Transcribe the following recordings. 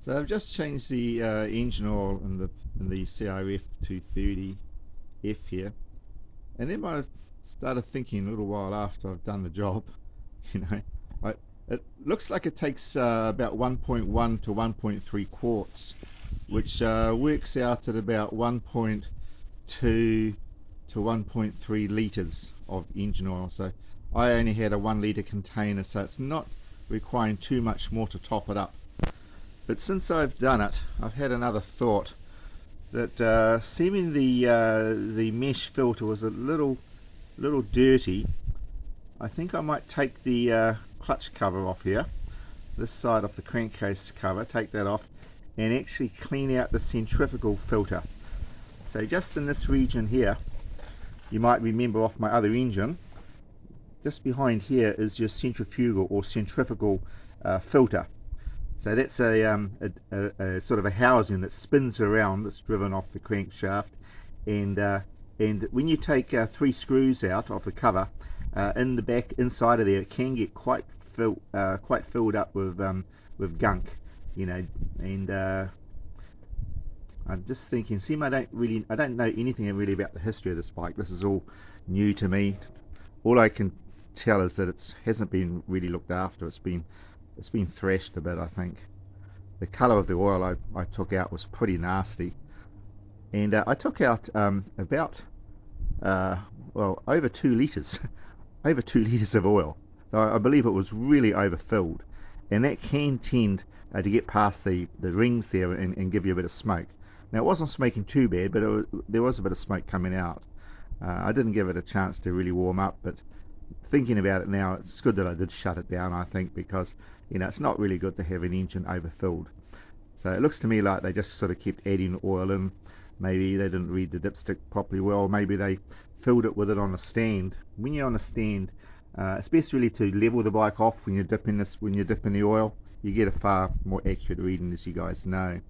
So I've just changed the engine oil in the Crf230 F here, and then I started thinking a little while after I've done the job, you know, I, it looks like it takes about 1.1 to 1.3 quarts, which works out at about 1.2 to 1.3 litres of engine oil. So I only had a 1 litre container, so it's not requiring too much more to top it up. But since I've done it, I've had another thought that seeming the mesh filter was a little dirty. I think I might take the clutch cover off here, this side of the crankcase cover, take that off and actually clean out the centrifugal filter. So just in this region here, you might remember off my other engine, just behind here is your centrifugal or centrifugal filter. So that's a sort of a housing that spins around, that's driven off the crankshaft, and when you take 3 screws out of the cover, in the back inside of there, it can get quite filled up with gunk, you know. And I'm just thinking, I don't know anything really about the history of this bike. This is all new to me. All I can tell is that it hasn't been really looked after. It's been thrashed a bit, I think. The colour of the oil I took out was pretty nasty, and I took out about well, over 2 litres over 2 litres of oil. So I believe it was really overfilled, and that can tend to get past the rings there and give you a bit of smoke. Now it wasn't smoking too bad, but there was a bit of smoke coming out. I didn't give it a chance to really warm up, but thinking about it now, it's good that I did shut it down, I think, because, you know, it's not really good to have an engine overfilled. So it looks to me like they just sort of kept adding oil in. Maybe they didn't read the dipstick properly well. Maybe they filled it with it on a stand. When you're on a stand, it's best really to level the bike off when you're dipping the oil. You get a far more accurate reading, as you guys know.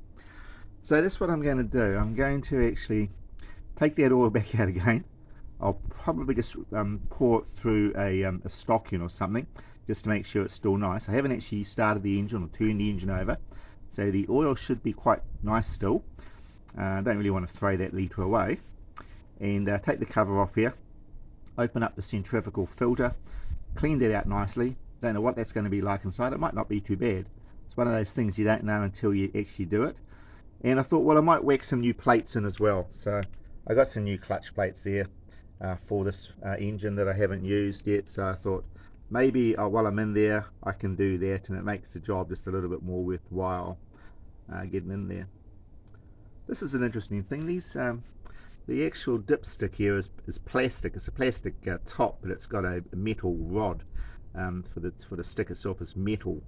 So that's what I'm going to do. I'm going to actually take that oil back out again. I'll probably just pour it through a stocking or something, just to make sure it's still nice. I haven't actually started the engine or turned the engine over, so the oil should be quite nice still. Don't really want to throw that litre away. And take the cover off here, open up the centrifugal filter, clean that out nicely. Don't know what that's going to be like inside. It might not be too bad. It's one of those things you don't know until you actually do it. And I thought, well, I might whack some new plates in as well. So I got some new clutch plates there for this engine that I haven't used yet. So I thought maybe while I'm in there I can do that, and it makes the job just a little bit more worthwhile getting in there. This is an interesting thing. These the actual dipstick here is plastic. It's a plastic top, but it's got a metal rod for the stick itself is metal.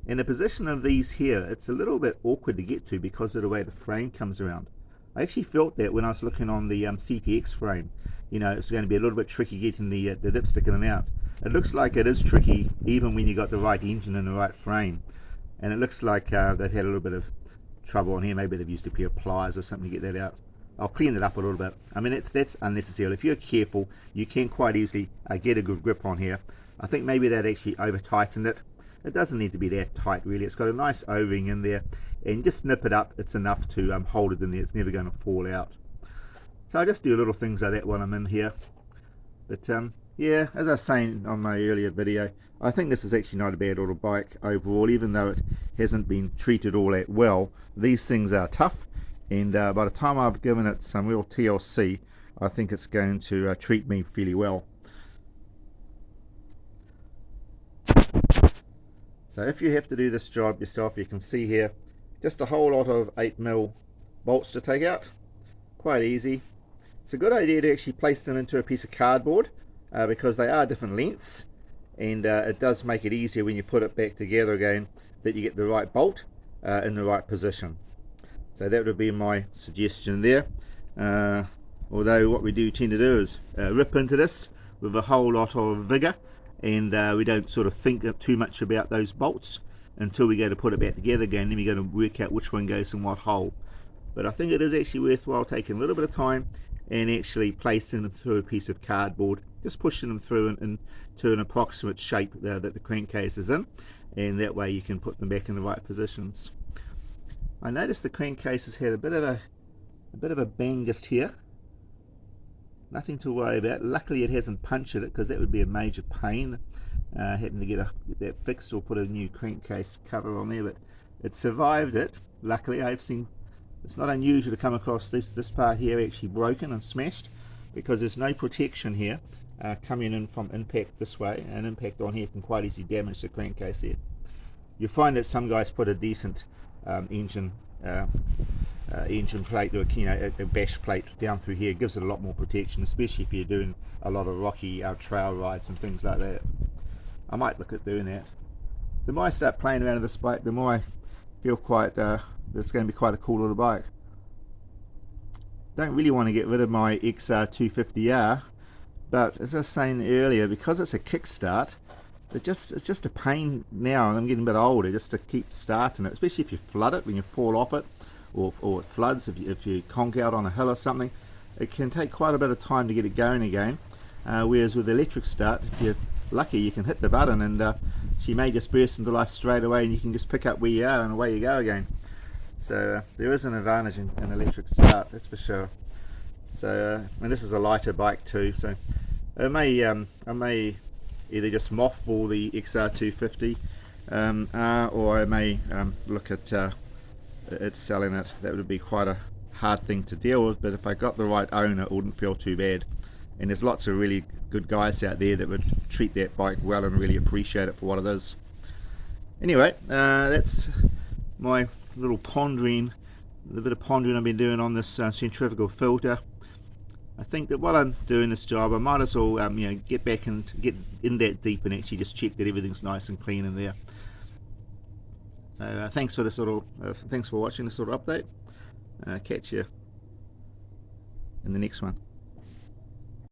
And the position of these here, it's a little bit awkward to get to because of the way the frame comes around. I actually felt that when I was looking on the CTX frame. You know, it's going to be a little bit tricky getting the dipstick in and out. It looks like it is tricky even when you got the right engine and the right frame. And it looks like they've had a little bit of trouble on here. Maybe they've used a pair of pliers or something to get that out. I'll clean it up a little bit. I mean, that's unnecessary. If you're careful, you can quite easily get a good grip on here. I think maybe that actually over tightened it. It doesn't need to be that tight really. It's got a nice O-ring in there, and just nip it up. It's enough to hold it in there. It's never going to fall out. So I just do little things like that when I'm in here. But yeah, as I was saying on my earlier video, I think this is actually not a bad little bike overall, even though it hasn't been treated all that well. These things are tough, and by the time I've given it some real TLC, I think it's going to treat me fairly well. So if you have to do this job yourself, you can see here just a whole lot of 8mm bolts to take out. Quite easy. It's a good idea to actually place them into a piece of cardboard because they are different lengths, and it does make it easier when you put it back together again that you get the right bolt in the right position. So that would be my suggestion there. Although what we do tend to do is rip into this with a whole lot of vigor, and we don't sort of think too much about those bolts until we go to put it back together again. Then we're going to work out which one goes in what hole. But I think it is actually worthwhile taking a little bit of time and actually placing them through a piece of cardboard, just pushing them through into an approximate shape that the crankcase is in, and that way you can put them back in the right positions. I noticed the crankcase has had a bit of a bang just here. Nothing to worry about. Luckily it hasn't punctured it, because that would be a major pain, having to get that fixed or put a new crankcase cover on there. But it survived it. Luckily, I've seen, it's not unusual to come across this part here actually broken and smashed, because there's no protection here coming in from impact this way, and impact on here can quite easily damage the crankcase here. You find that some guys put a decent engine plate, or a bash plate down through here. It gives it a lot more protection, especially if you're doing a lot of rocky trail rides and things like that. I might look at doing that. The more I start playing around with this bike, the more I feel quite it's going to be quite a cool little bike. Don't really want to get rid of my XR250R, but as I was saying earlier, because it's a kickstart, it's just a pain now, and I'm getting a bit older, just to keep starting it, especially if you flood it when you fall off it, or it floods if you conk out on a hill or something. It can take quite a bit of time to get it going again, whereas with the electric start, if you're lucky, you can hit the button and she may just burst into life straight away, and you can just pick up where you are and away you go again. So there is an advantage in electric start, that's for sure. So and this is a lighter bike too, so I may either just mothball the XR250 or I may look at selling it. That would be quite a hard thing to deal with, but if I got the right owner, it wouldn't feel too bad. And there's lots of really good guys out there that would treat that bike well and really appreciate it for what it is. Anyway, that's my little pondering, the bit of pondering I've been doing on this centrifugal filter. I think that while I'm doing this job, I might as well get back and get in that deep and actually just check that everything's nice and clean in there. So thanks for this little, thanks for watching this little update. Catch you in the next one.